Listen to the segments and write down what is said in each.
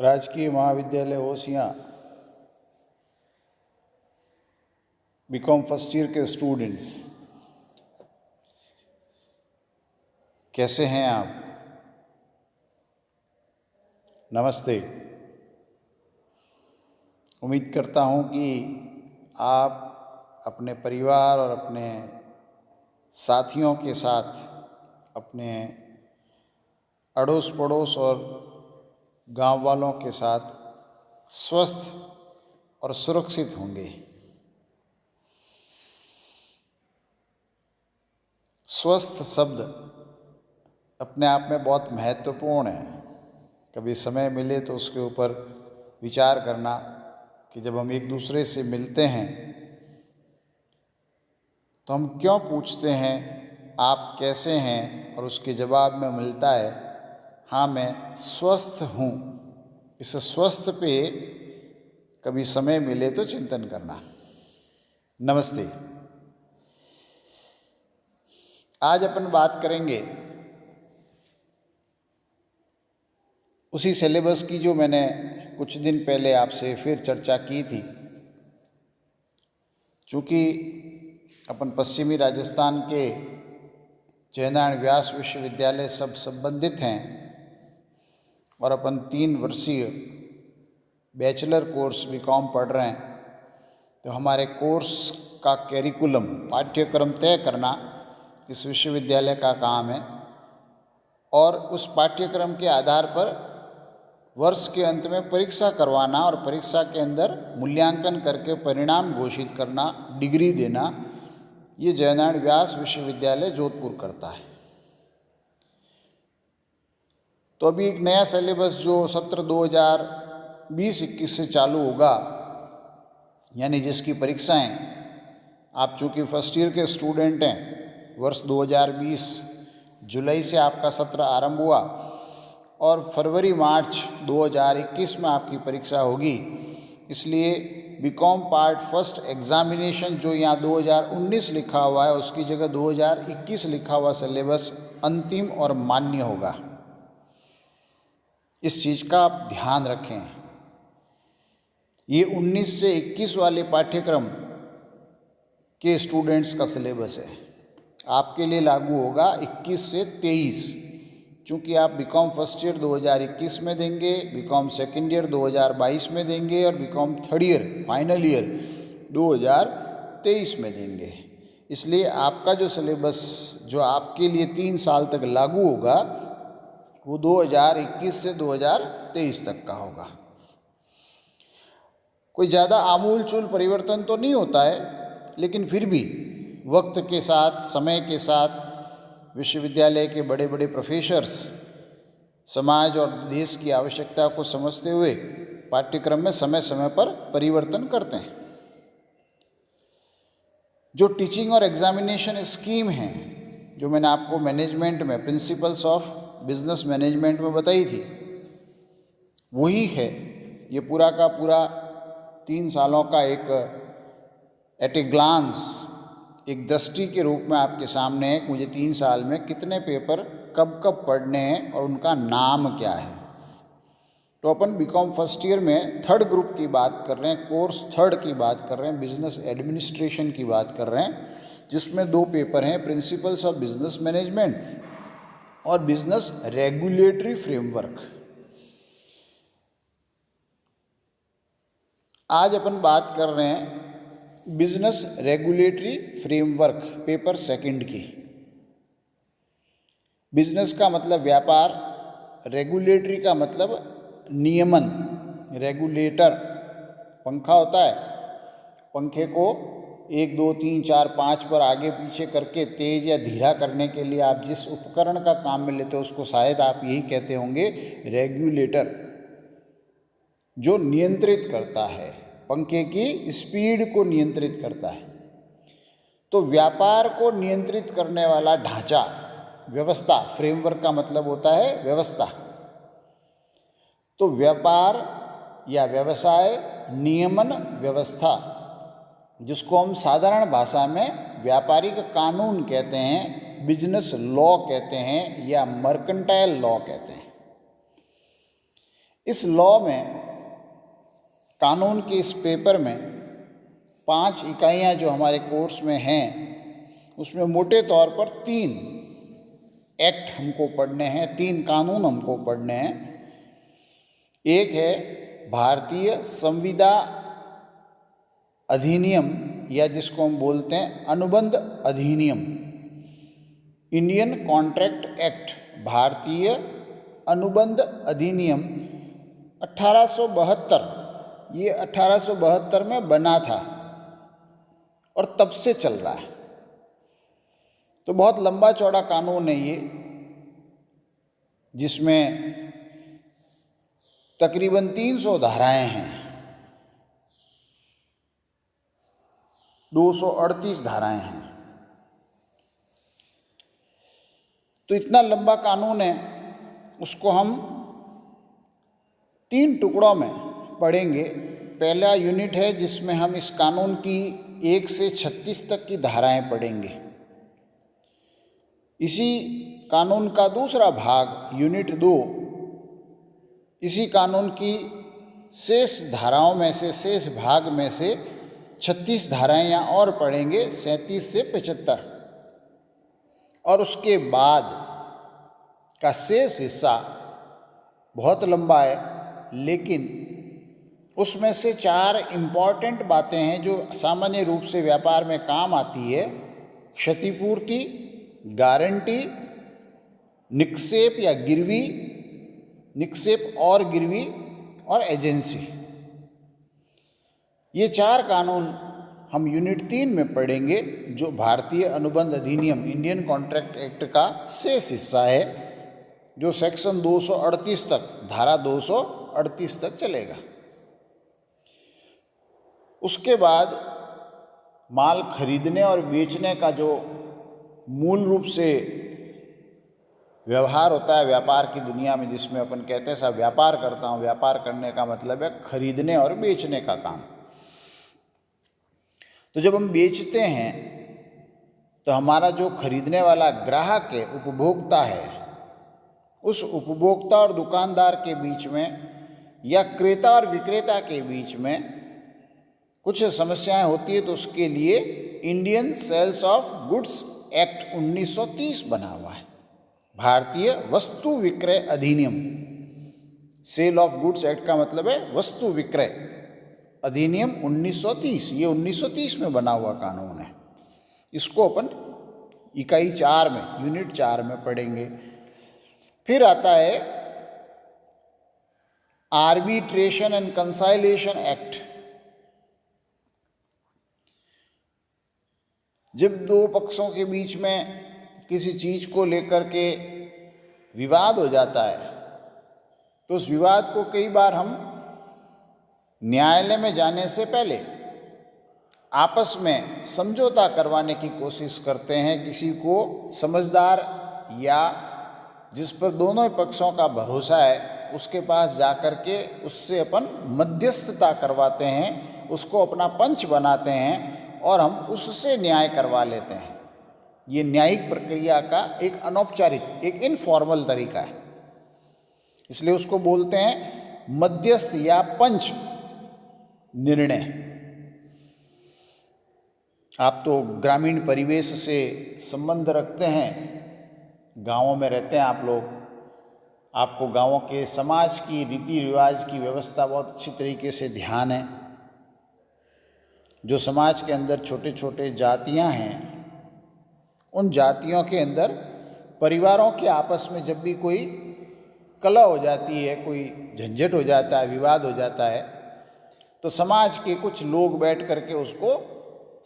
राजकीय महाविद्यालय Osian BCom first year के स्टूडेंट्स, कैसे हैं आप? नमस्ते। उम्मीद करता हूं कि आप अपने परिवार और अपने साथियों के साथ, अपने अड़ोस पड़ोस और गांव वालों के साथ स्वस्थ और सुरक्षित होंगे। स्वस्थ शब्द अपने आप में बहुत महत्वपूर्ण है। कभी समय मिले तो उसके ऊपर विचार करना कि जब हम एक दूसरे से मिलते हैं तो हम क्यों पूछते हैं आप कैसे हैं, और उसके जवाब में मिलता है हाँ मैं स्वस्थ हूँ। इस स्वस्थ पे कभी समय मिले तो चिंतन करना। नमस्ते। आज अपन बात करेंगे उसी सिलेबस की जो मैंने कुछ दिन पहले आपसे फिर चर्चा की थी। चूँकि अपन पश्चिमी राजस्थान के जयनारायण व्यास विश्वविद्यालय सब संबंधित हैं और अपन 3 वर्षीय बैचलर कोर्स बीकॉम पढ़ रहे हैं, तो हमारे कोर्स का कैरिकुलम, पाठ्यक्रम तय करना इस विश्वविद्यालय का काम है और उस पाठ्यक्रम के आधार पर वर्ष के अंत में परीक्षा करवाना और परीक्षा के अंदर मूल्यांकन करके परिणाम घोषित करना, डिग्री देना, ये जयनारायण व्यास विश्वविद्यालय जोधपुर करता है। तो अभी एक नया सिलेबस जो सत्र 2020-21 से चालू होगा, यानी जिसकी परीक्षाएं, आप चूँकि फर्स्ट ईयर के स्टूडेंट हैं, वर्ष 2020 जुलाई से आपका सत्र आरंभ हुआ और फरवरी मार्च 2021 में आपकी परीक्षा होगी। इसलिए बीकॉम पार्ट फर्स्ट एग्जामिनेशन जो यहाँ 2019 लिखा हुआ है उसकी जगह 2021 लिखा हुआ सिलेबस अंतिम और मान्य होगा। इस चीज़ का आप ध्यान रखें। ये 19 से 21 वाले पाठ्यक्रम के स्टूडेंट्स का सिलेबस है। आपके लिए लागू होगा 21 से 23, चूँकि आप बीकॉम फर्स्ट ईयर 2021 में देंगे, बीकॉम सेकेंड ईयर 2022 में देंगे और BCom third year final year 2023 में देंगे। इसलिए आपका जो सिलेबस जो आपके लिए 3 साल तक लागू होगा वो 2021 से 2023 तक का होगा। कोई ज़्यादा आमूल चूल परिवर्तन तो नहीं होता है, लेकिन फिर भी वक्त के साथ, समय के साथ विश्वविद्यालय के बड़े बड़े प्रोफेसर्स समाज और देश की आवश्यकता को समझते हुए पाठ्यक्रम में समय समय पर परिवर्तन करते हैं। जो टीचिंग और एग्जामिनेशन स्कीम है जो मैंने आपको मैनेजमेंट में, प्रिंसिपल्स ऑफ बिजनेस मैनेजमेंट में बताई थी, वही है। ये पूरा का पूरा 3 सालों का एक एट ए ग्लांस, एक दृष्टि के रूप में आपके सामने है। मुझे 3 साल में कितने पेपर कब कब पढ़ने हैं और उनका नाम क्या है। तो अपन बीकॉम फर्स्ट ईयर में थर्ड ग्रुप की बात कर रहे हैं, कोर्स थर्ड की बात कर रहे हैं, बिजनेस एडमिनिस्ट्रेशन की बात कर रहे हैं, जिसमें 2 पेपर हैं, प्रिंसिपल्स ऑफ बिजनेस मैनेजमेंट और बिजनेस रेगुलेटरी फ्रेमवर्क। आज अपन बात कर रहे हैं business regulatory framework paper second की। बिजनेस का मतलब व्यापार, रेगुलेटरी का मतलब नियमन। रेगुलेटर पंखा होता है, पंखे को 1 2 3 4 5 पर आगे पीछे करके तेज या धीरा करने के लिए आप जिस उपकरण का काम में लेते हो उसको शायद आप यही कहते होंगे रेगुलेटर, जो नियंत्रित करता है, पंखे की स्पीड को नियंत्रित करता है। तो व्यापार को नियंत्रित करने वाला ढांचा, व्यवस्था, फ्रेमवर्क का मतलब होता है व्यवस्था। तो व्यापार या व्यवसाय नियमन व्यवस्था, जिसको हम साधारण भाषा में व्यापारिक कानून कहते हैं, बिजनेस लॉ कहते हैं या मर्केंटाइल लॉ कहते हैं, इस लॉ में, कानून के इस पेपर में 5 इकाइयाँ जो हमारे कोर्स में हैं, उसमें मोटे तौर पर 3 एक्ट हमको पढ़ने हैं, 3 कानून हमको पढ़ने हैं। एक है भारतीय संविदा अधिनियम, या जिसको हम बोलते हैं अनुबंध अधिनियम, इंडियन कॉन्ट्रैक्ट एक्ट, भारतीय अनुबंध अधिनियम 1872। ये 1872 में बना था और तब से चल रहा है। तो बहुत लंबा चौड़ा कानून है ये, जिसमें तकरीबन 300 धाराएं हैं, 238 धाराएं हैं। तो इतना लंबा कानून है, उसको हम 3 टुकड़ों में पढ़ेंगे। पहला यूनिट है जिसमें हम इस कानून की 1 से 36 तक की धाराएं पढ़ेंगे। इसी कानून का दूसरा भाग यूनिट 2, इसी कानून की शेष धाराओं में से, शेष भाग में से 36 धाराएं यहाँ और पढ़ेंगे, 37 से 75। और उसके बाद का शेष हिस्सा बहुत लंबा है, लेकिन उसमें से 4 इम्पॉर्टेंट बातें हैं जो सामान्य रूप से व्यापार में काम आती है: क्षतिपूर्ति, गारंटी, निक्षेप या गिरवी, निक्षेप और गिरवी, और एजेंसी। ये 4 कानून हम यूनिट 3 में पढ़ेंगे, जो भारतीय अनुबंध अधिनियम, इंडियन कॉन्ट्रैक्ट एक्ट का शेष हिस्सा है, जो सेक्शन 238 तक, धारा 238 तक चलेगा। उसके बाद माल खरीदने और बेचने का जो मूल रूप से व्यवहार होता है व्यापार की दुनिया में, जिसमें अपन कहते हैं साहब व्यापार करता हूँ, व्यापार करने का मतलब है खरीदने और बेचने का काम। तो जब हम बेचते हैं तो हमारा जो खरीदने वाला ग्राहक है, उपभोक्ता है, उस उपभोक्ता और दुकानदार के बीच में या क्रेता और विक्रेता के बीच में कुछ समस्याएं होती है, तो उसके लिए Indian Sales of Goods Act 1930 बना हुआ है, भारतीय वस्तु विक्रय अधिनियम। सेल ऑफ गुड्स एक्ट का मतलब है वस्तु विक्रय अधिनियम 1930। ये 1930 में बना हुआ कानून है। इसको अपन इकाई 4 में, यूनिट 4 में पढ़ेंगे। फिर आता है आर्बिट्रेशन एंड कंसाइलेशन एक्ट। जब 2 पक्षों के बीच में किसी चीज़ को लेकर के विवाद हो जाता है, तो उस विवाद को कई बार हम न्यायालय में जाने से पहले आपस में समझौता करवाने की कोशिश करते हैं। किसी को समझदार या जिस पर दोनों पक्षों का भरोसा है, उसके पास जाकर के उससे अपन मध्यस्थता करवाते हैं, उसको अपना पंच बनाते हैं और हम उससे न्याय करवा लेते हैं। ये न्यायिक प्रक्रिया का एक अनौपचारिक, एक इनफॉर्मल तरीका है, इसलिए उसको बोलते हैं मध्यस्थ या पंच निर्णय। आप तो ग्रामीण परिवेश से संबंध रखते हैं, गांवों में रहते हैं आप लोग, आपको गांवों के समाज की रीति रिवाज की व्यवस्था बहुत अच्छी तरीके से ध्यान है। जो समाज के अंदर छोटे छोटे जातियां हैं, उन जातियों के अंदर परिवारों के आपस में जब भी कोई कलह हो जाती है, कोई झंझट हो जाता है, विवाद हो जाता है, तो समाज के कुछ लोग बैठ करके उसको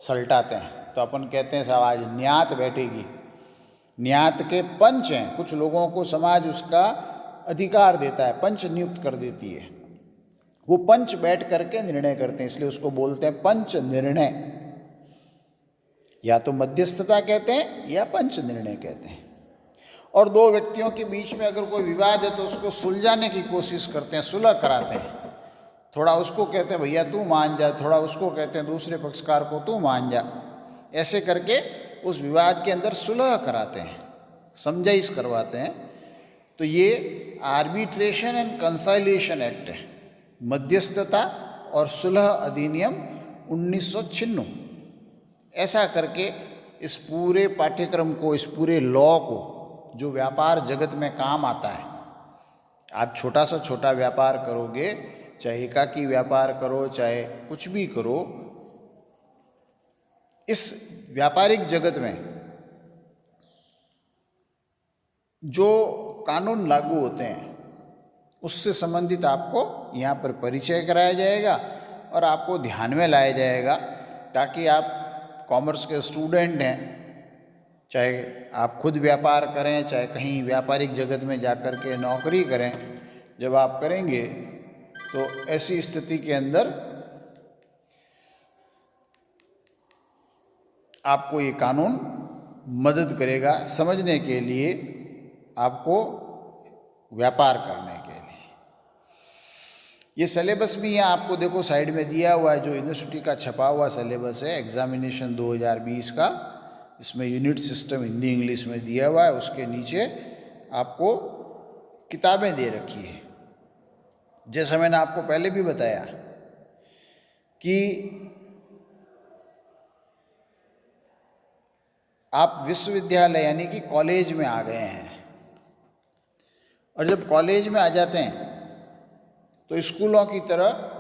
सलटाते हैं। तो अपन कहते हैं साहब आज न्यात बैठेगी। न्यात के पंच हैं, कुछ लोगों को समाज उसका अधिकार देता है, पंच नियुक्त कर देती है, वो पंच बैठ करके निर्णय करते हैं, इसलिए उसको बोलते हैं पंच निर्णय। या तो मध्यस्थता कहते हैं या पंच निर्णय कहते हैं। और 2 व्यक्तियों के बीच में अगर कोई विवाद है तो उसको सुलझाने की कोशिश करते हैं, सुलह कराते हैं। थोड़ा उसको कहते हैं भैया तू मान जा, थोड़ा उसको कहते हैं दूसरे पक्षकार को तू मान जा। ऐसे करके उस विवाद के अंदर सुलह कराते हैं, समझाइश करवाते हैं, तो ये आर्बिट्रेशन एंड कंसाइलेशन एक्ट है, मध्यस्थता और सुलह अधिनियम 1996। ऐसा करके इस पूरे पाठ्यक्रम को, इस पूरे लॉ को, जो व्यापार जगत में काम आता है, आप छोटा सा छोटा व्यापार करोगे, चाहे एकाकी व्यापार करो, चाहे कुछ भी करो, इस व्यापारिक जगत में जो कानून लागू होते हैं उससे संबंधित आपको यहाँ पर परिचय कराया जाएगा और आपको ध्यान में लाया जाएगा, ताकि आप कॉमर्स के स्टूडेंट हैं, चाहे आप खुद व्यापार करें, चाहे कहीं व्यापारिक जगत में जाकर के नौकरी करें, जब आप करेंगे तो ऐसी स्थिति के अंदर आपको ये कानून मदद करेगा समझने के लिए, आपको व्यापार करने के लिए। ये सिलेबस भी यहाँ आपको देखो साइड में दिया हुआ है, जो यूनिवर्सिटी का छपा हुआ सिलेबस है एग्जामिनेशन 2020 का। इसमें यूनिट सिस्टम हिंदी इंग्लिश में दिया हुआ है, उसके नीचे आपको किताबें दे रखी है। जैसा मैंने आपको पहले भी बताया कि आप विश्वविद्यालय यानी कि कॉलेज में आ गए हैं, और जब कॉलेज में आ जाते हैं तो स्कूलों की तरह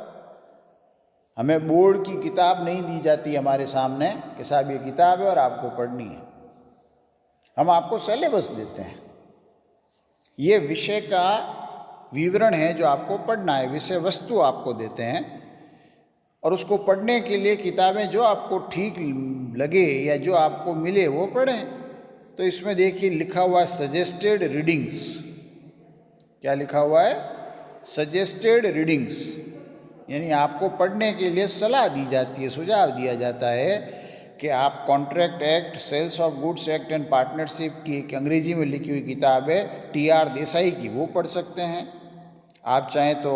हमें बोर्ड की किताब नहीं दी जाती हमारे सामने कि साहब ये किताब है और आपको पढ़नी है। हम आपको सिलेबस देते हैं, ये विषय का विवरण है जो आपको पढ़ना है, विषय वस्तु आपको देते हैं, और उसको पढ़ने के लिए किताबें जो आपको ठीक लगे या जो आपको मिले वो पढ़ें। तो इसमें देखिए लिखा हुआ है सजेस्टेड रीडिंग्स। क्या लिखा हुआ है? सजेस्टेड रीडिंग्स, यानी आपको पढ़ने के लिए सलाह दी जाती है, सुझाव दिया जाता है कि आप Contract Act, Sales of Goods Act and Partnership की एक अंग्रेजी में लिखी हुई किताब है टी.आर. देसाई की, वो पढ़ सकते हैं। आप चाहें तो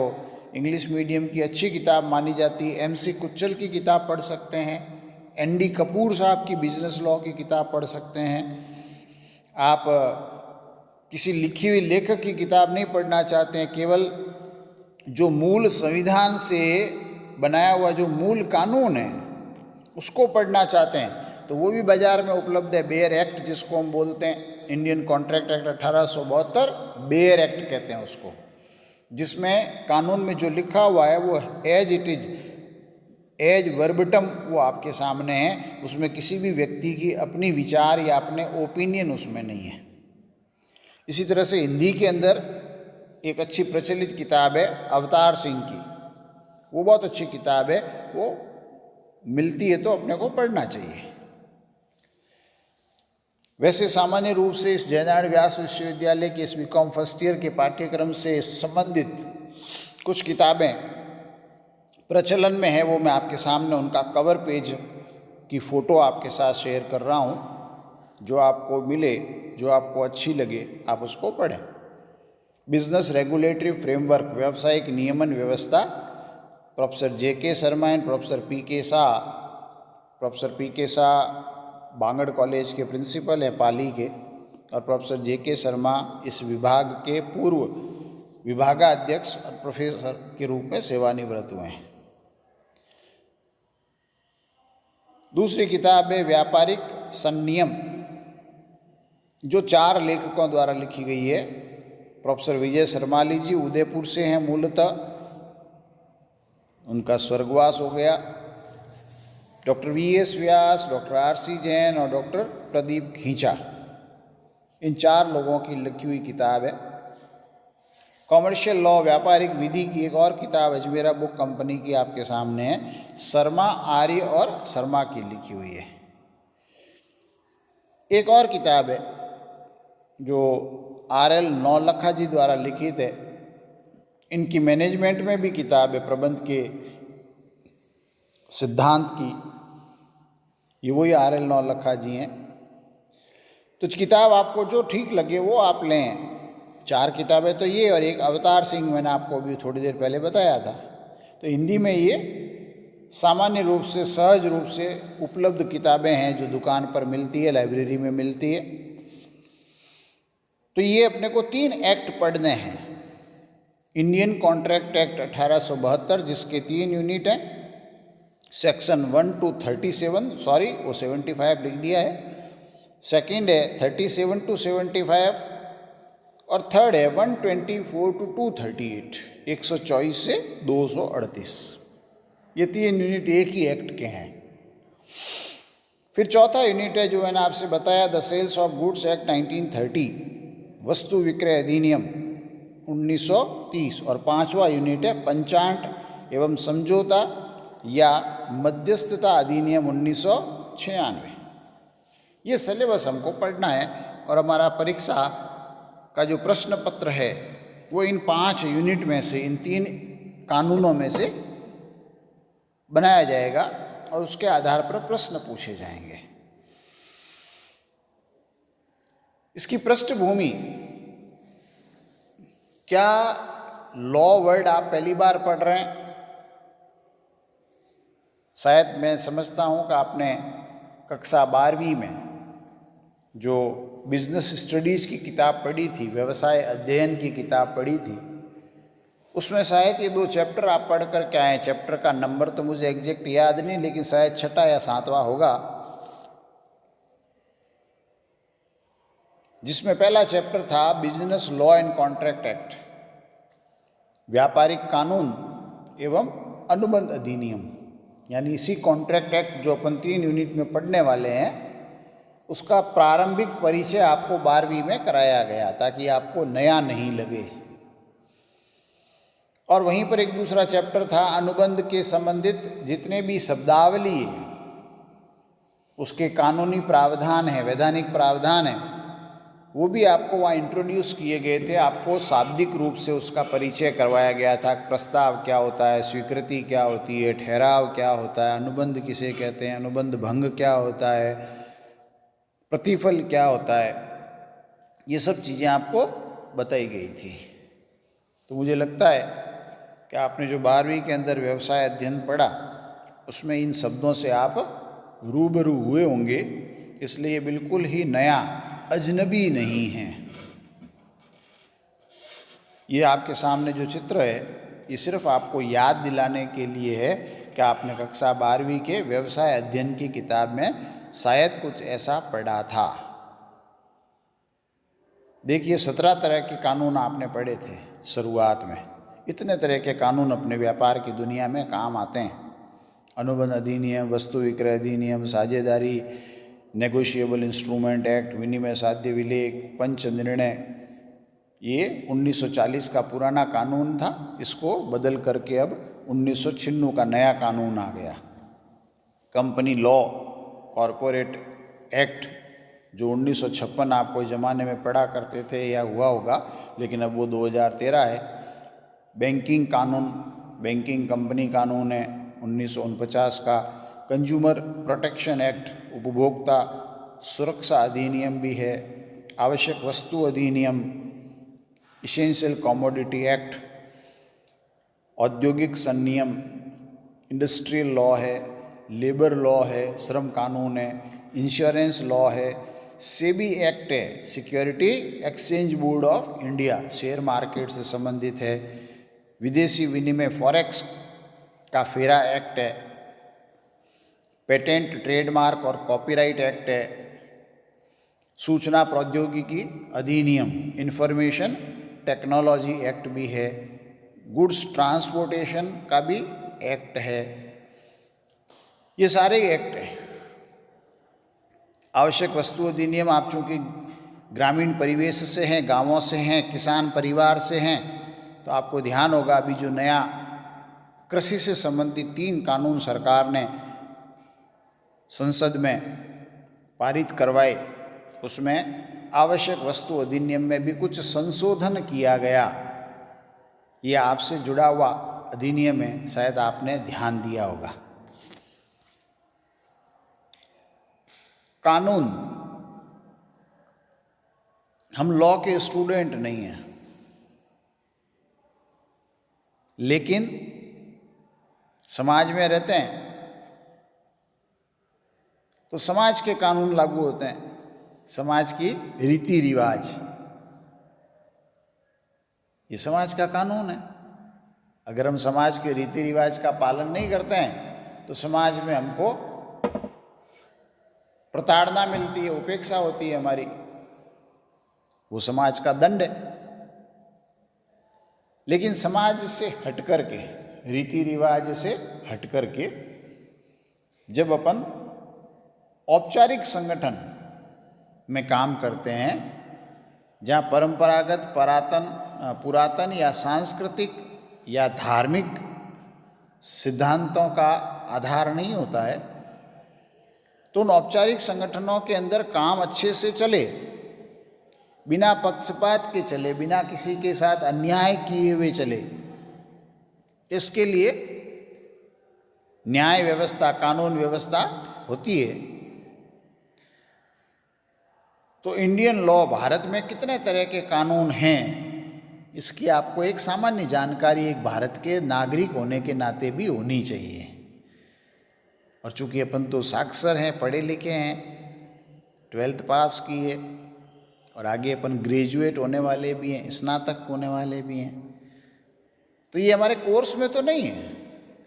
इंग्लिश मीडियम की अच्छी किताब मानी जाती है M.C. कुच्चल की किताब पढ़ सकते हैं, N.D. कपूर साहब की बिजनेस लॉ की किताब पढ़ सकते हैं। आप किसी लिखी हुई लेखक की किताब नहीं पढ़ना चाहते हैं, केवल जो मूल संविधान से बनाया हुआ जो मूल कानून है उसको पढ़ना चाहते हैं, तो वो भी बाज़ार में उपलब्ध है। बेयर एक्ट जिसको हम बोलते हैं, Indian contract act 1872, bare act कहते हैं उसको, जिसमें कानून में जो लिखा हुआ है वो एज इट इज, एज वर्बटम वो आपके सामने है। उसमें किसी भी व्यक्ति की अपनी विचार या अपने ओपिनियन उसमें नहीं है। इसी तरह से हिंदी के अंदर एक अच्छी प्रचलित किताब है अवतार सिंह की, वो बहुत अच्छी किताब है, वो मिलती है तो अपने को पढ़ना चाहिए। वैसे सामान्य रूप से इस जयनारायण व्यास विश्वविद्यालय के इस बीकॉम फर्स्ट ईयर के पाठ्यक्रम से संबंधित कुछ किताबें प्रचलन में है, वो मैं आपके सामने उनका कवर पेज की फ़ोटो आपके साथ शेयर कर रहा हूँ। जो आपको मिले, जो आपको अच्छी लगे, आप उसको पढ़ें। बिजनेस रेगुलेटरी फ्रेमवर्क, व्यावसायिक नियमन व्यवस्था, professor J.K. Sharma and professor P.K. Shah. Professor P.K. Shah Bangur college के प्रिंसिपल हैं पाली के, और प्रोफेसर J.K. शर्मा इस विभाग के पूर्व विभागाध्यक्ष और प्रोफेसर के रूप में सेवानिवृत्त हुए हैं। दूसरी किताब है व्यापारिक संनियम, जो 4 लेखकों द्वारा लिखी गई है। प्रोफेसर विजय शर्माली जी उदयपुर से हैं मूलतः, उनका स्वर्गवास हो गया। Doctor V.S. व्यास, डॉक्टर R.C. जैन और डॉक्टर प्रदीप खींचा, इन 4 लोगों की लिखी हुई किताब है। कॉमर्शियल लॉ, व्यापारिक विधि की एक और किताब अजमेरा बुक कंपनी की आपके सामने है, शर्मा, आर्य और शर्मा की लिखी हुई है। एक और किताब है जो R.L. नौलखा जी द्वारा लिखित है, इनकी मैनेजमेंट में भी किताब है, प्रबंध के सिद्धांत की, ये वही R.L. नौलखा जी हैं। तो किताब आपको जो ठीक लगे वो आप लें। 4 किताबें तो ये, और एक अवतार सिंह मैंने आपको अभी थोड़ी देर पहले बताया था। तो हिंदी में ये सामान्य रूप से, सहज रूप से उपलब्ध किताबें हैं जो दुकान पर मिलती है, लाइब्रेरी में मिलती है। तो ये अपने को 3 एक्ट पढ़ने हैं। इंडियन कॉन्ट्रैक्ट एक्ट 1872 जिसके 3 यूनिट हैं, सेक्शन 1 to 37, सॉरी वो 75 लिख दिया है, सेकंड है 37 to 75 और थर्ड है 124 to 238, 124 से 238। ये 3 यूनिट एक ही एक्ट के हैं। फिर चौथा यूनिट है जो मैंने आपसे बताया, the Sales of Goods Act 1930, वस्तु विक्रय अधिनियम 1930। और पांचवा यूनिट है पंचाट एवं समझौता या मध्यस्थता अधिनियम 1996। ये सिलेबस हमको पढ़ना है और हमारा परीक्षा का जो प्रश्न पत्र है वो इन 5 यूनिट में से, इन 3 कानूनों में से बनाया जाएगा और उसके आधार पर प्रश्न पूछे जाएंगे। इसकी पृष्ठभूमि, क्या लॉ वर्ड आप पहली बार पढ़ रहे हैं? शायद मैं समझता हूं कि आपने कक्षा 12वीं में जो बिजनेस स्टडीज़ की किताब पढ़ी थी, व्यवसाय अध्ययन की किताब पढ़ी थी, उसमें शायद ये 2 चैप्टर आप पढ़ कर के आए। चैप्टर का नंबर तो मुझे एग्जैक्ट याद नहीं, लेकिन शायद 6ठा या 7वां होगा, जिसमें पहला चैप्टर था business law and contract act, व्यापारिक कानून एवं अनुबंध अधिनियम। यानी इसी कॉन्ट्रैक्ट एक्ट जो अपन 3 यूनिट में पढ़ने वाले हैं, उसका प्रारंभिक परिचय आपको 12वीं में कराया गया ताकि आपको नया नहीं लगे। और वहीं पर एक दूसरा चैप्टर था अनुबंध के संबंधित जितने भी शब्दावली, उसके कानूनी प्रावधान हैं, वैधानिक प्रावधान हैं, वो भी आपको वहाँ इंट्रोड्यूस किए गए थे। आपको शाब्दिक रूप से उसका परिचय करवाया गया था। प्रस्ताव क्या होता है, स्वीकृति क्या होती है, ठहराव क्या होता है, अनुबंध किसे कहते हैं, अनुबंध भंग क्या होता है, प्रतिफल क्या होता है, ये सब चीज़ें आपको बताई गई थी। तो मुझे लगता है कि आपने जो 12वीं के अंदर व्यवसाय अध्ययन पढ़ा उसमें इन शब्दों से आप रूबरू हुए होंगे, इसलिए ये बिल्कुल ही नया, अजनबी नहीं है। ये आपके सामने जो चित्र है ये सिर्फ आपको याद दिलाने के लिए है कि आपने कक्षा 12वीं के व्यवसाय अध्ययन की किताब में शायद कुछ ऐसा पढ़ा था। देखिए 17 तरह के कानून आपने पढ़े थे शुरुआत में। इतने तरह के कानून अपने व्यापार की दुनिया में काम आते हैं। अनुबंध अधिनियम, वस्तु विक्रय अधिनियम, साझेदारी, नेगोशिएबल इंस्ट्रूमेंट एक्ट, विनिमय साध्य विलेख, पंच निर्णय, ये 1940 का पुराना कानून था। इसको बदल करके अब 1996 का नया कानून आ गया, कंपनी लॉ कॉरपोरेट एक्ट, जो 1956 आप कोई ज़माने में पढ़ा करते थे या हुआ होगा, लेकिन अब वो 2013 है। बैंकिंग कानून, बैंकिंग कंपनी कानून है 1949 का। कंज्यूमर प्रोटेक्शन एक्ट, उपभोक्ता सुरक्षा अधिनियम भी है। आवश्यक वस्तु अधिनियम, इसेंशियल कमोडिटी एक्ट, औद्योगिक संनियम, इंडस्ट्रियल लॉ है, लेबर लॉ है, श्रम कानून है, इंश्योरेंस लॉ है, सेबी एक्ट है, security exchange board of India, share market से संबंधित है। विदेशी विनिमय फॉरेक्स का फेरा एक्ट है। पेटेंट, ट्रेडमार्क और कॉपीराइट एक्ट है। सूचना प्रौद्योगिकी अधिनियम, इंफॉर्मेशन टेक्नोलॉजी एक्ट भी है। गुड्स ट्रांसपोर्टेशन का भी एक्ट है। ये सारे एक्ट हैं। आवश्यक वस्तु अधिनियम, आप चूँकि ग्रामीण परिवेश से हैं, गांवों से हैं, किसान परिवार से हैं, तो आपको ध्यान होगा अभी जो नया कृषि से संबंधित 3 कानून सरकार ने संसद में पारित करवाए, उसमें आवश्यक वस्तु अधिनियम में भी कुछ संशोधन किया गया। ये आपसे जुड़ा हुआ अधिनियम है, शायद आपने ध्यान दिया होगा। कानून, हम लॉ के स्टूडेंट नहीं हैं, लेकिन समाज में रहते हैं तो समाज के कानून लागू होते हैं, समाज की रीति रिवाज। ये समाज का कानून है। अगर हम समाज के रीति रिवाज का पालन नहीं करते हैं तो समाज में हमको प्रताड़ना मिलती है, उपेक्षा होती है हमारी, वो समाज का दंड है। लेकिन समाज से हट कर के, रीति रिवाज से हट कर के जब अपन औपचारिक संगठन में काम करते हैं, जहाँ परंपरागत पुरातन या सांस्कृतिक या धार्मिक सिद्धांतों का आधार नहीं होता है, तो उन औपचारिक संगठनों के अंदर काम अच्छे से चले, बिना पक्षपात के चले, बिना किसी के साथ अन्याय किए हुए चले, इसके लिए न्याय व्यवस्था, कानून व्यवस्था होती है। तो इंडियन लॉ, भारत में कितने तरह के कानून हैं, इसकी आपको एक सामान्य जानकारी एक भारत के नागरिक होने के नाते भी होनी चाहिए। और चूंकि अपन तो साक्षर हैं, पढ़े लिखे हैं, 12th पास किए और आगे अपन ग्रेजुएट होने वाले भी हैं, स्नातक होने वाले भी हैं, तो ये हमारे कोर्स में तो नहीं है,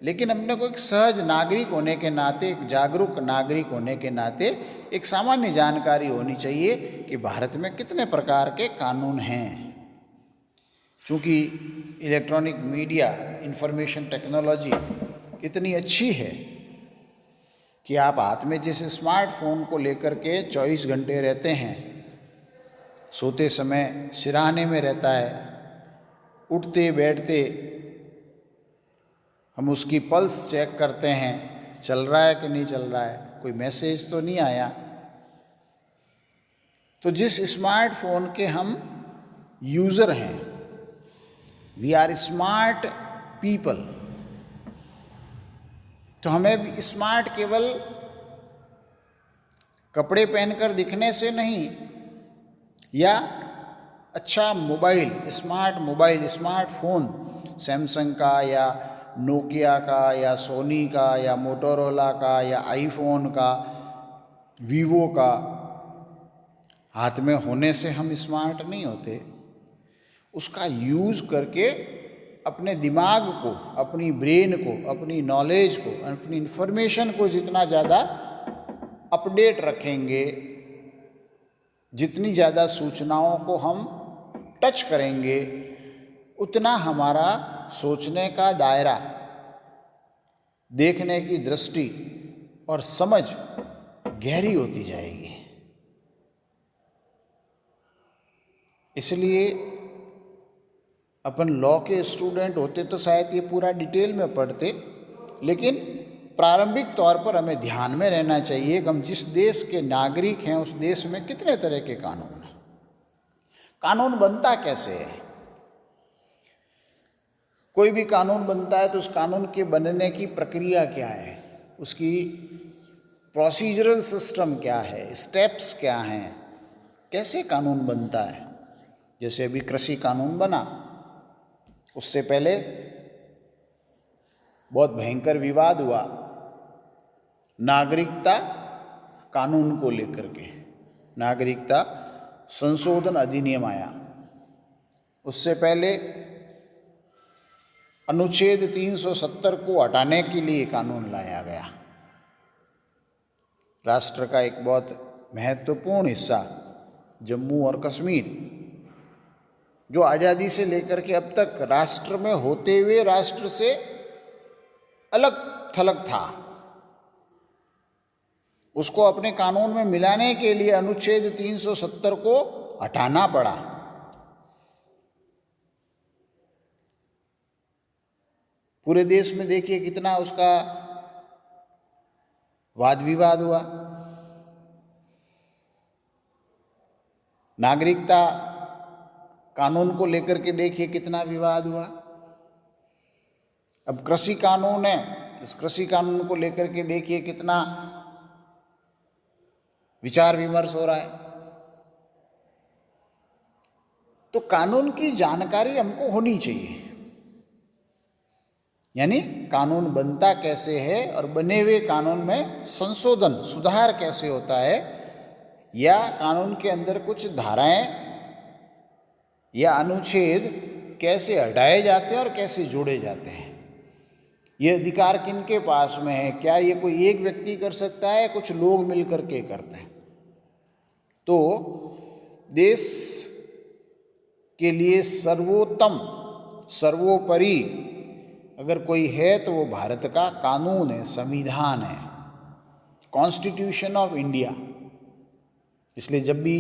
लेकिन अपने को एक सहज नागरिक होने के नाते, एक जागरूक नागरिक होने के नाते एक सामान्य जानकारी होनी चाहिए कि भारत में कितने प्रकार के कानून हैं। चूँकि इलेक्ट्रॉनिक मीडिया, इंफॉर्मेशन टेक्नोलॉजी इतनी अच्छी है कि आप हाथ में जिस स्मार्टफोन को लेकर के 24 घंटे रहते हैं, सोते समय सिरहाने में रहता है, उठते बैठते हम उसकी पल्स चेक करते हैं, चल रहा है कि नहीं चल रहा है, कोई मैसेज तो नहीं आया। तो जिस स्मार्टफोन के हम यूज़र हैं, वी आर स्मार्ट पीपल, तो हमें स्मार्ट केवल कपड़े पहनकर दिखने से नहीं, या अच्छा मोबाइल, स्मार्टफोन सैमसंग का या नोकिया का या सोनी का या मोटोरोला का या आईफोन का, वीवो का हाथ में होने से हम स्मार्ट नहीं होते। उसका यूज़ करके अपने दिमाग को, अपनी ब्रेन को, अपनी नॉलेज को, अपनी इन्फॉर्मेशन को जितना ज़्यादा अपडेट रखेंगे, जितनी ज़्यादा सूचनाओं को हम टच करेंगे, उतना हमारा सोचने का दायरा, देखने की दृष्टि और समझ गहरी होती जाएगी। इसलिए अपन लॉ के स्टूडेंट होते तो शायद ये पूरा डिटेल में पढ़ते, लेकिन प्रारंभिक तौर पर हमें ध्यान में रहना चाहिए कि हम जिस देश के नागरिक हैं उस देश में कितने तरह के कानून हैं, कानून बनता कैसे है। कोई भी कानून बनता है तो उस कानून के बनने की प्रक्रिया क्या है, उसकी प्रोसीजरल सिस्टम क्या है, स्टेप्स क्या हैं, कैसे कानून बनता है। जैसे अभी कृषि कानून बना, उससे पहले बहुत भयंकर विवाद हुआ नागरिकता कानून को लेकर के। नागरिकता संशोधन अधिनियम आया, उससे पहले अनुच्छेद 370 को हटाने के लिए कानून लाया गया। राष्ट्र का एक बहुत महत्वपूर्ण हिस्सा जम्मू और कश्मीर, जो आज़ादी से लेकर के अब तक राष्ट्र में होते हुए राष्ट्र से अलग थलग था, उसको अपने कानून में मिलाने के लिए अनुच्छेद 370 को हटाना पड़ा। पूरे देश में देखिए कितना उसका वाद विवाद हुआ। नागरिकता कानून को लेकर के देखिए कितना विवाद हुआ। अब कृषि कानून है, इस कृषि कानून को लेकर के देखिए कितना विचार विमर्श हो रहा है। तो कानून की जानकारी हमको होनी चाहिए, यानी कानून बनता कैसे है और बने हुए कानून में संशोधन, सुधार कैसे होता है, या कानून के अंदर कुछ धाराएं या अनुच्छेद कैसे हटाए जाते हैं और कैसे जोड़े जाते हैं। ये अधिकार किनके पास में है? क्या ये कोई एक व्यक्ति कर सकता है? कुछ लोग मिलकर के करते हैं। तो देश के लिए सर्वोत्तम, सर्वोपरि अगर कोई है तो वो भारत का कानून है, संविधान है, कॉन्स्टिट्यूशन ऑफ इंडिया। इसलिए जब भी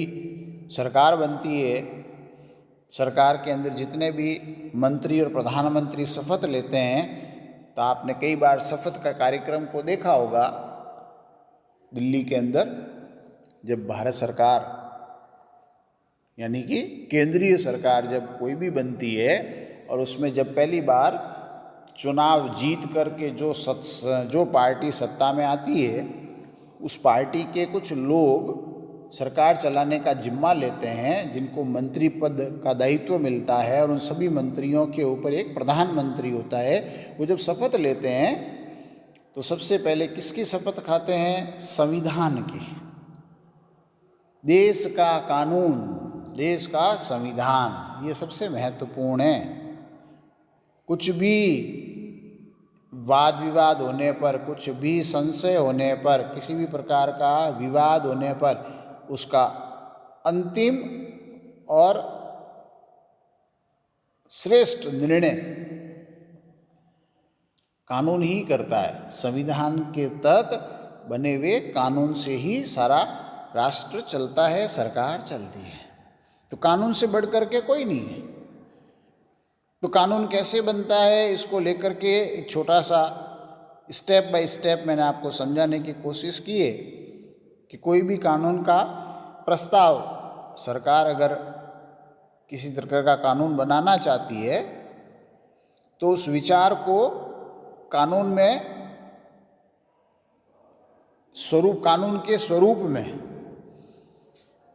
सरकार बनती है, सरकार के अंदर जितने भी मंत्री और प्रधानमंत्री शपथ लेते हैं, तो आपने कई बार शपथ का कार्यक्रम को देखा होगा दिल्ली के अंदर, जब भारत सरकार यानी कि केंद्रीय सरकार जब कोई भी बनती है और उसमें जब पहली बार चुनाव जीत करके जो पार्टी सत्ता में आती है, उस पार्टी के कुछ लोग सरकार चलाने का जिम्मा लेते हैं, जिनको मंत्री पद का दायित्व मिलता है, और उन सभी मंत्रियों के ऊपर एक प्रधानमंत्री होता है। वो जब शपथ लेते हैं तो सबसे पहले किसकी शपथ खाते हैं? संविधान की। देश का कानून, देश का संविधान, ये सबसे महत्वपूर्ण है। कुछ भी वाद विवाद होने पर, कुछ भी संशय होने पर, किसी भी प्रकार का विवाद होने पर उसका अंतिम और श्रेष्ठ निर्णय कानून ही करता है। संविधान के तहत बने हुए कानून से ही सारा राष्ट्र चलता है, सरकार चलती है। तो कानून से बढ़ कर के कोई नहीं है। तो कानून कैसे बनता है, इसको लेकर के एक छोटा सा स्टेप बाय स्टेप मैंने आपको समझाने की कोशिश की है कि कोई भी कानून का प्रस्ताव सरकार अगर किसी तरह का कानून बनाना चाहती है तो उस विचार को कानून में कानून के स्वरूप में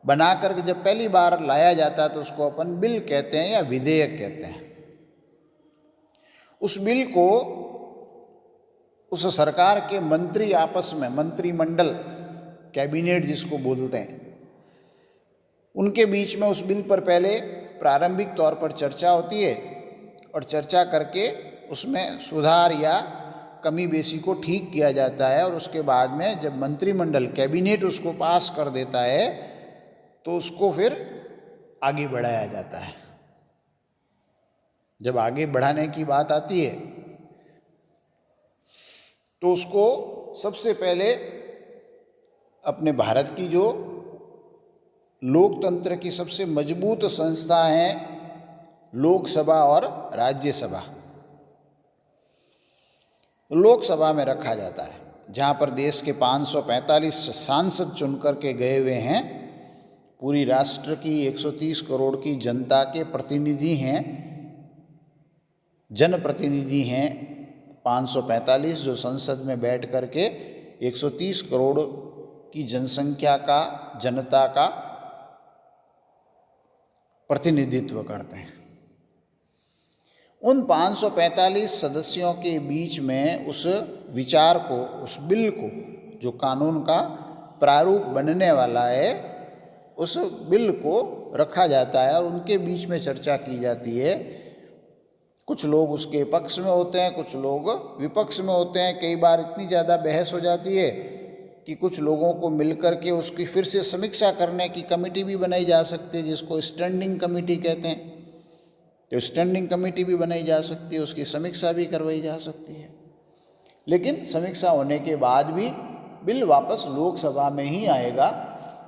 बना करके जब पहली बार लाया जाता है तो उसको अपन बिल कहते हैं या विधेयक कहते हैं। उस बिल को उस सरकार के मंत्री आपस में, मंत्रिमंडल, कैबिनेट जिसको बोलते हैं, उनके बीच में उस बिल पर पहले प्रारंभिक तौर पर चर्चा होती है और चर्चा करके उसमें सुधार या कमी बेशी को ठीक किया जाता है। और उसके बाद में जब मंत्रिमंडल, कैबिनेट उसको पास कर देता है तो उसको फिर आगे बढ़ाया जाता है। जब आगे बढ़ाने की बात आती है तो उसको सबसे पहले अपने भारत की जो लोकतंत्र की सबसे मजबूत संस्था है, लोकसभा और राज्यसभा, लोकसभा में रखा जाता है, जहाँ पर देश के 545 सांसद चुनकर के गए हुए हैं। पूरी राष्ट्र की 130 करोड़ की जनता के प्रतिनिधि हैं, जनप्रतिनिधि हैं 545, जो संसद में बैठ कर के 130 करोड़ की जनसंख्या का, जनता का प्रतिनिधित्व करते हैं। उन 545 सदस्यों के बीच में उस विचार को, उस बिल को, जो कानून का प्रारूप बनने वाला है, उस बिल को रखा जाता है और उनके बीच में चर्चा की जाती है। कुछ लोग उसके पक्ष में होते हैं, कुछ लोग विपक्ष में होते हैं। कई बार इतनी ज़्यादा बहस हो जाती है कि कुछ लोगों को मिलकर के उसकी फिर से समीक्षा करने की कमेटी भी बनाई जा सकती है, जिसको स्टैंडिंग कमेटी कहते हैं। तो स्टैंडिंग कमेटी भी बनाई जा सकती है, उसकी समीक्षा भी करवाई जा सकती है। लेकिन समीक्षा होने के बाद भी बिल वापस लोकसभा में ही आएगा।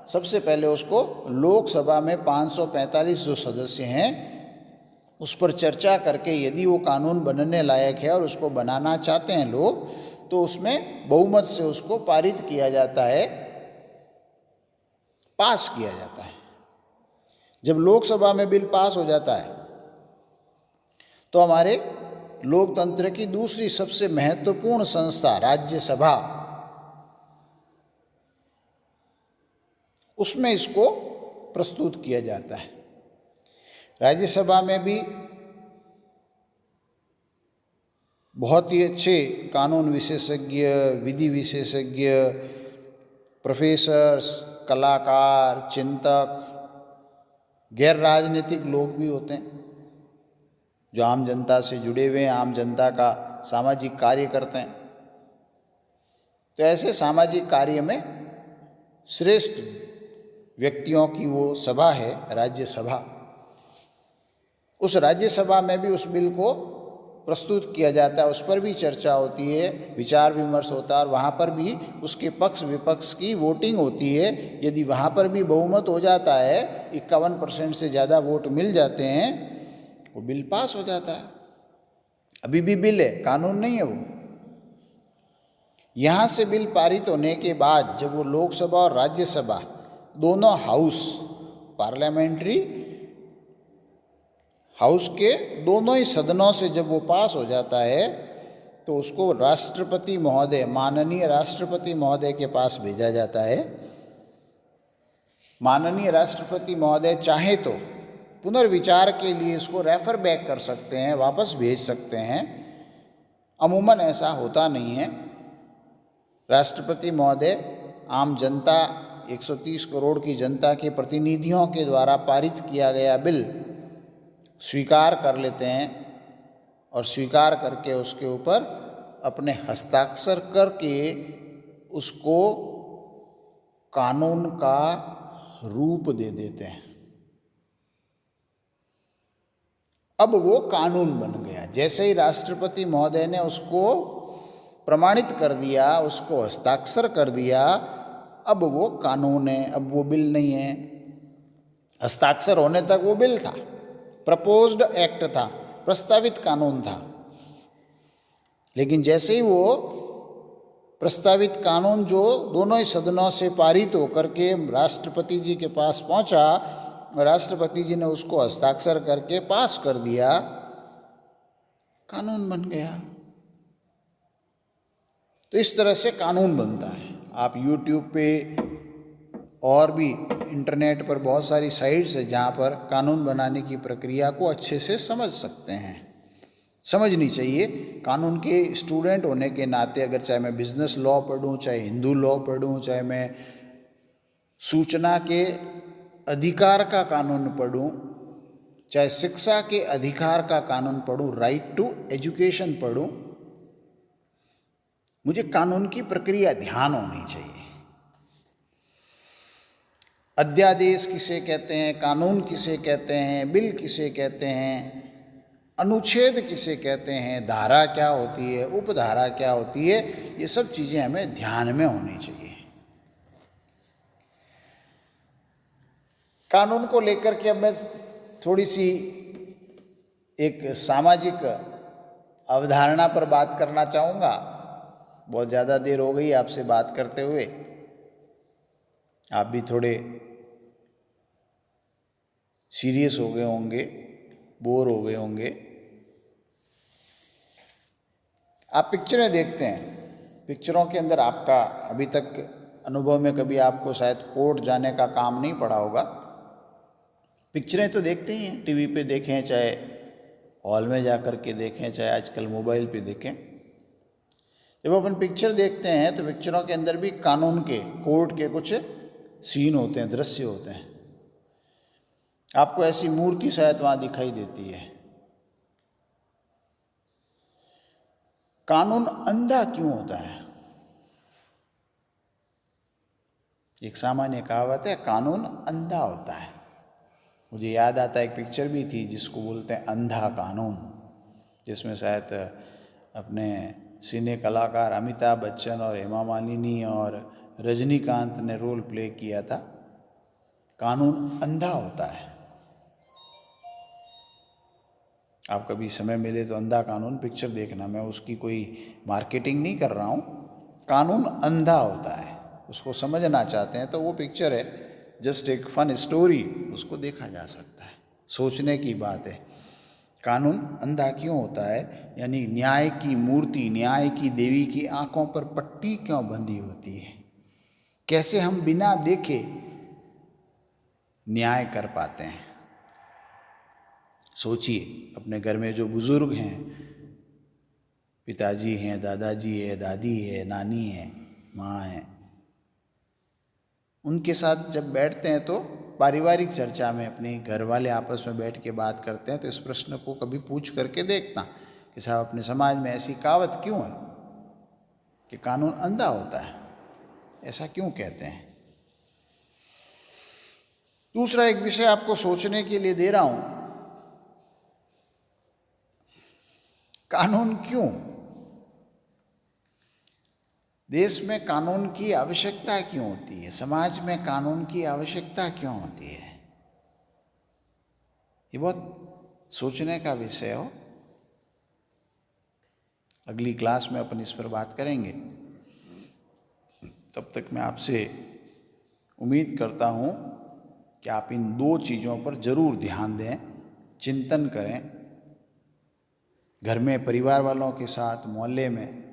सबसे पहले उसको लोकसभा में 545 जो सदस्य हैं उस पर चर्चा करके, यदि वो कानून बनने लायक है और उसको बनाना चाहते हैं लोग, तो उसमें बहुमत से उसको पारित किया जाता है, पास किया जाता है। जब लोकसभा में बिल पास हो जाता है तो हमारे लोकतंत्र की दूसरी सबसे महत्वपूर्ण संस्था राज्यसभा, उसमें इसको प्रस्तुत किया जाता है। राज्यसभा में भी बहुत ही अच्छे कानून विशेषज्ञ, विधि विशेषज्ञ, प्रोफेसर्स, कलाकार, चिंतक, गैर राजनीतिक लोग भी होते हैं। जो आम जनता से जुड़े हुए हैं, आम जनता का सामाजिक कार्य करते हैं। तो ऐसे सामाजिक कार्य में श्रेष्ठ व्यक्तियों की वो सभा है राज्यसभा। उस राज्यसभा में भी उस बिल को प्रस्तुत किया जाता है, उस पर भी चर्चा होती है, विचार विमर्श होता है और वहाँ पर भी उसके पक्ष विपक्ष की वोटिंग होती है। यदि वहाँ पर भी बहुमत हो जाता है, 51% से ज़्यादा वोट मिल जाते हैं, वो बिल पास हो जाता है। अभी भी बिल है, कानून नहीं है वो। यहाँ से बिल पारित होने के बाद जब वो लोकसभा और राज्यसभा दोनों हाउस, पार्लियामेंट्री हाउस के दोनों ही सदनों से जब वो पास हो जाता है, तो उसको राष्ट्रपति महोदय, माननीय राष्ट्रपति महोदय के पास भेजा जाता है। माननीय राष्ट्रपति महोदय चाहे तो पुनर्विचार के लिए इसको रेफर बैक कर सकते हैं, वापस भेज सकते हैं। अमूमन ऐसा होता नहीं है। राष्ट्रपति महोदय आम जनता, 130 करोड़ की जनता के प्रतिनिधियों के द्वारा पारित किया गया बिल स्वीकार कर लेते हैं और स्वीकार करके उसके ऊपर अपने हस्ताक्षर करके उसको कानून का रूप दे देते हैं। अब वो कानून बन गया। जैसे ही राष्ट्रपति महोदय ने उसको प्रमाणित कर दिया, उसको हस्ताक्षर कर दिया, अब वो कानून है, अब वो बिल नहीं है। हस्ताक्षर होने तक वो बिल था, प्रपोज्ड एक्ट था, प्रस्तावित कानून था। लेकिन जैसे ही वो प्रस्तावित कानून जो दोनों ही सदनों से पारित होकर के राष्ट्रपति जी के पास पहुंचा, राष्ट्रपति जी ने उसको हस्ताक्षर करके पास कर दिया, कानून बन गया। तो इस तरह से कानून बनता है। आप YouTube पे और भी इंटरनेट पर बहुत सारी साइट्स है जहाँ पर कानून बनाने की प्रक्रिया को अच्छे से समझ सकते हैं। समझनी चाहिए। कानून के स्टूडेंट होने के नाते, अगर चाहे मैं बिजनेस लॉ पढ़ूँ, चाहे हिंदू लॉ पढ़ूँ, चाहे मैं सूचना के अधिकार का कानून पढ़ूँ, चाहे शिक्षा के अधिकार का कानून पढ़ूँ, राइट टू एजुकेशन पढ़ूँ, मुझे कानून की प्रक्रिया ध्यान होनी चाहिए। अध्यादेश किसे कहते हैं, कानून किसे कहते हैं, बिल किसे कहते हैं, अनुच्छेद किसे कहते हैं, धारा क्या होती है, उपधारा क्या होती है, ये सब चीज़ें हमें ध्यान में होनी चाहिए। कानून को लेकर के अब मैं थोड़ी सी एक सामाजिक अवधारणा पर बात करना चाहूँगा। बहुत ज़्यादा देर हो गई आपसे बात करते हुए, आप भी थोड़े सीरियस हो गए होंगे, बोर हो गए होंगे। आप पिक्चरें देखते हैं, पिक्चरों के अंदर आपका अभी तक अनुभव में कभी आपको शायद कोर्ट जाने का काम नहीं पड़ा होगा। पिक्चरें तो देखते ही हैं, टीवी पे देखें, चाहे हॉल में जा कर के देखें, चाहे आजकल मोबाइल पे देखें। जब अपन पिक्चर देखते हैं तो पिक्चरों के अंदर भी कानून के, कोर्ट के कुछ सीन होते हैं, दृश्य होते हैं। आपको ऐसी मूर्ति शायद वहाँ दिखाई देती है। कानून अंधा क्यों होता है? एक सामान्य कहावत है, कानून अंधा होता है। मुझे याद आता है एक पिक्चर भी थी जिसको बोलते हैं अंधा कानून, जिसमें शायद अपने सिने कलाकार अमिताभ बच्चन और हेमा मालिनी और रजनीकांत ने रोल प्ले किया था। कानून अंधा होता है। आप कभी समय मिले तो अंधा कानून पिक्चर देखना। मैं उसकी कोई मार्केटिंग नहीं कर रहा हूँ। कानून अंधा होता है, उसको समझना चाहते हैं तो वो पिक्चर है, जस्ट एक फन स्टोरी, उसको देखा जा सकता है। सोचने की बात है, कानून अंधा क्यों होता है, यानी न्याय की मूर्ति, न्याय की देवी की आंखों पर पट्टी क्यों बंधी होती है? कैसे हम बिना देखे न्याय कर पाते हैं? सोचिए, अपने घर में जो बुजुर्ग हैं, पिताजी हैं, दादाजी है, दादी है, नानी है, माँ है, उनके साथ जब बैठते हैं तो पारिवारिक चर्चा में अपने घर वाले आपस में बैठ के बात करते हैं तो इस प्रश्न को कभी पूछ करके देखना कि साहब अपने समाज में ऐसी कहावत क्यों है कि कानून अंधा होता है, ऐसा क्यों कहते हैं। दूसरा एक विषय आपको सोचने के लिए दे रहा हूं, कानून क्यों, देश में कानून की आवश्यकता क्यों होती है, समाज में कानून की आवश्यकता क्यों होती है। ये बहुत सोचने का विषय हो। अगली क्लास में अपन इस पर बात करेंगे। तब तक मैं आपसे उम्मीद करता हूँ कि आप इन दो चीज़ों पर जरूर ध्यान दें, चिंतन करें। घर में परिवार वालों के साथ, मोहल्ले में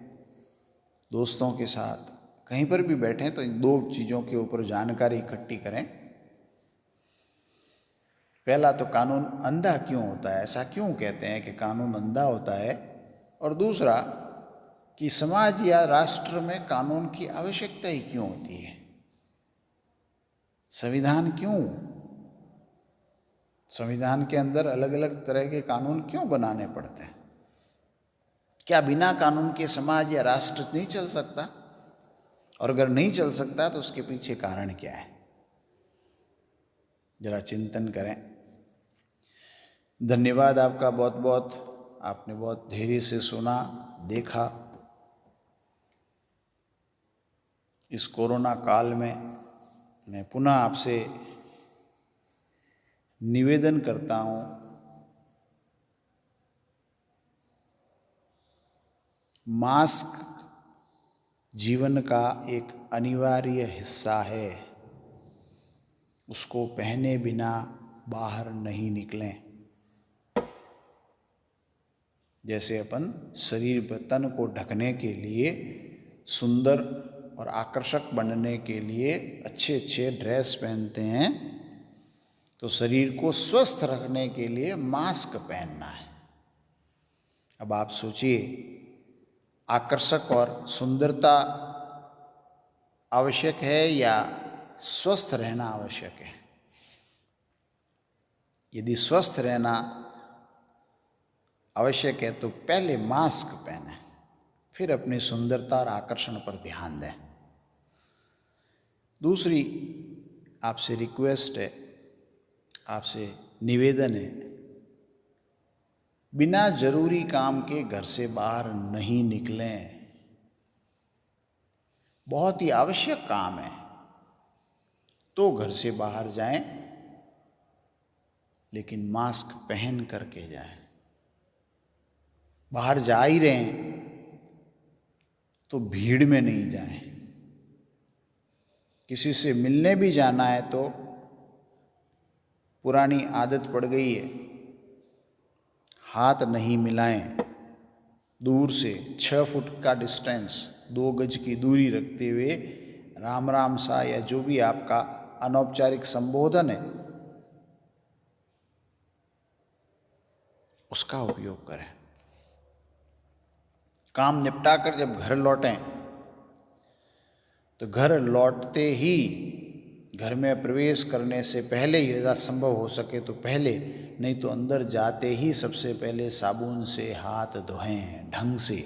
दोस्तों के साथ, कहीं पर भी बैठें तो इन दो चीज़ों के ऊपर जानकारी इकट्ठी करें। पहला तो कानून अंधा क्यों होता है, ऐसा क्यों कहते हैं कि कानून अंधा होता है, और दूसरा कि समाज या राष्ट्र में कानून की आवश्यकता ही क्यों होती है। संविधान क्यों, संविधान के अंदर अलग अलग तरह के कानून क्यों बनाने पड़ते हैं। क्या बिना कानून के समाज या राष्ट्र नहीं चल सकता, और अगर नहीं चल सकता तो उसके पीछे कारण क्या है, जरा चिंतन करें। धन्यवाद आपका बहुत बहुत, आपने बहुत धैर्य से सुना, देखा। इस कोरोना काल में मैं पुनः आपसे निवेदन करता हूँ, मास्क जीवन का एक अनिवार्य हिस्सा है, उसको पहने बिना बाहर नहीं निकलें। जैसे अपन शरीर तन को ढकने के लिए, सुंदर और आकर्षक बनने के लिए अच्छे अच्छे ड्रेस पहनते हैं, तो शरीर को स्वस्थ रखने के लिए मास्क पहनना है। अब आप सोचिए, आकर्षक और सुंदरता आवश्यक है या स्वस्थ रहना आवश्यक है। यदि स्वस्थ रहना आवश्यक है तो पहले मास्क पहनें, फिर अपनी सुंदरता और आकर्षण पर ध्यान दें। दूसरी आपसे रिक्वेस्ट है, आपसे निवेदन है, बिना जरूरी काम के घर से बाहर नहीं निकलें। बहुत ही आवश्यक काम है तो घर से बाहर जाएं, लेकिन मास्क पहन करके जाएं। बाहर जा ही रहे हैं तो भीड़ में नहीं जाएं। किसी से मिलने भी जाना है तो पुरानी आदत पड़ गई है, हाथ नहीं मिलाएं। दूर से 6 फुट का डिस्टेंस, 2 गज की दूरी रखते हुए राम राम सा या जो भी आपका अनौपचारिक संबोधन है उसका उपयोग करें। काम निपटा कर जब घर लौटें तो घर लौटते ही, घर में प्रवेश करने से पहले यदि संभव हो सके तो पहले, नहीं तो अंदर जाते ही सबसे पहले साबुन से हाथ धोएं ढंग से।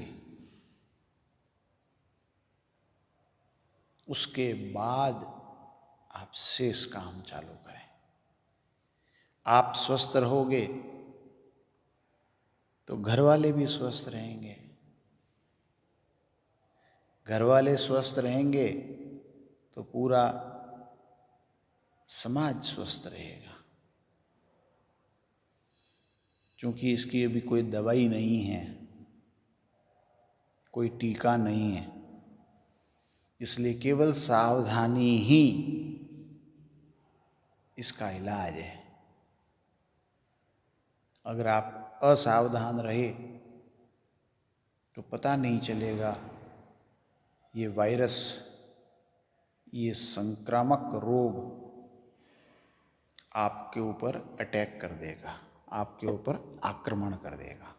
उसके बाद आप शेष काम चालू करें। आप स्वस्थ रहोगे तो घर वाले भी स्वस्थ रहेंगे, घर वाले स्वस्थ रहेंगे तो पूरा समाज स्वस्थ रहेगा। क्योंकि इसकी अभी कोई दवाई नहीं है, कोई टीका नहीं है, इसलिए केवल सावधानी ही इसका इलाज है। अगर आप असावधान रहे तो पता नहीं चलेगा ये वायरस, ये संक्रामक रोग आपके ऊपर अटैक कर देगा, आपके ऊपर आक्रमण कर देगा।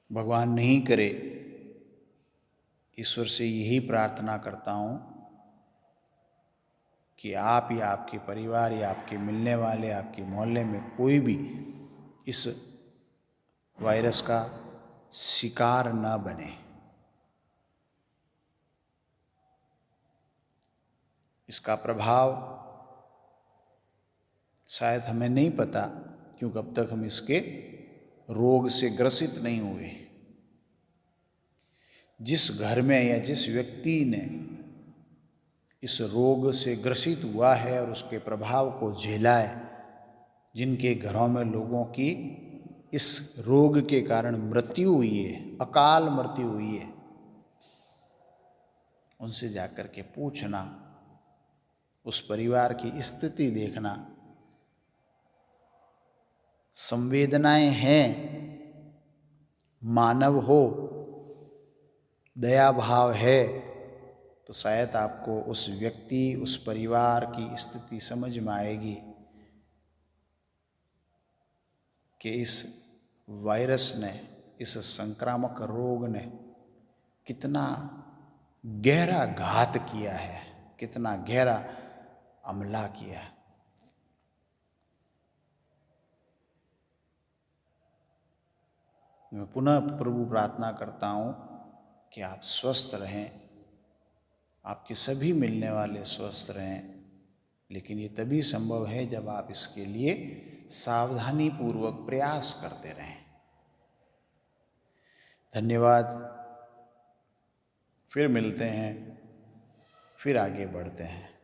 भगवान नहीं करे, ईश्वर से यही प्रार्थना करता हूँ कि आप या आपके परिवार या आपके मिलने वाले, आपके मोहल्ले में कोई भी इस वायरस का शिकार न बने। इसका प्रभाव शायद हमें नहीं पता, क्योंकि अब तक हम इसके रोग से ग्रसित नहीं हुए। जिस घर में या जिस व्यक्ति ने इस रोग से ग्रसित हुआ है और उसके प्रभाव को झेला है, जिनके घरों में लोगों की इस रोग के कारण मृत्यु हुई है, अकाल मृत्यु हुई है, उनसे जाकर के पूछना, उस परिवार की स्थिति देखना। संवेदनाएं हैं, मानव हो, दया भाव है, तो शायद आपको उस व्यक्ति, उस परिवार की स्थिति समझ में आएगी कि इस वायरस ने, इस संक्रामक रोग ने कितना गहरा घात किया है, कितना गहरा हमला किया है। मैं पुनः प्रभु प्रार्थना करता हूँ कि आप स्वस्थ रहें, आपके सभी मिलने वाले स्वस्थ रहें, लेकिन ये तभी संभव है जब आप इसके लिए सावधानी पूर्वक प्रयास करते रहें। धन्यवाद। फिर मिलते हैं, फिर आगे बढ़ते हैं।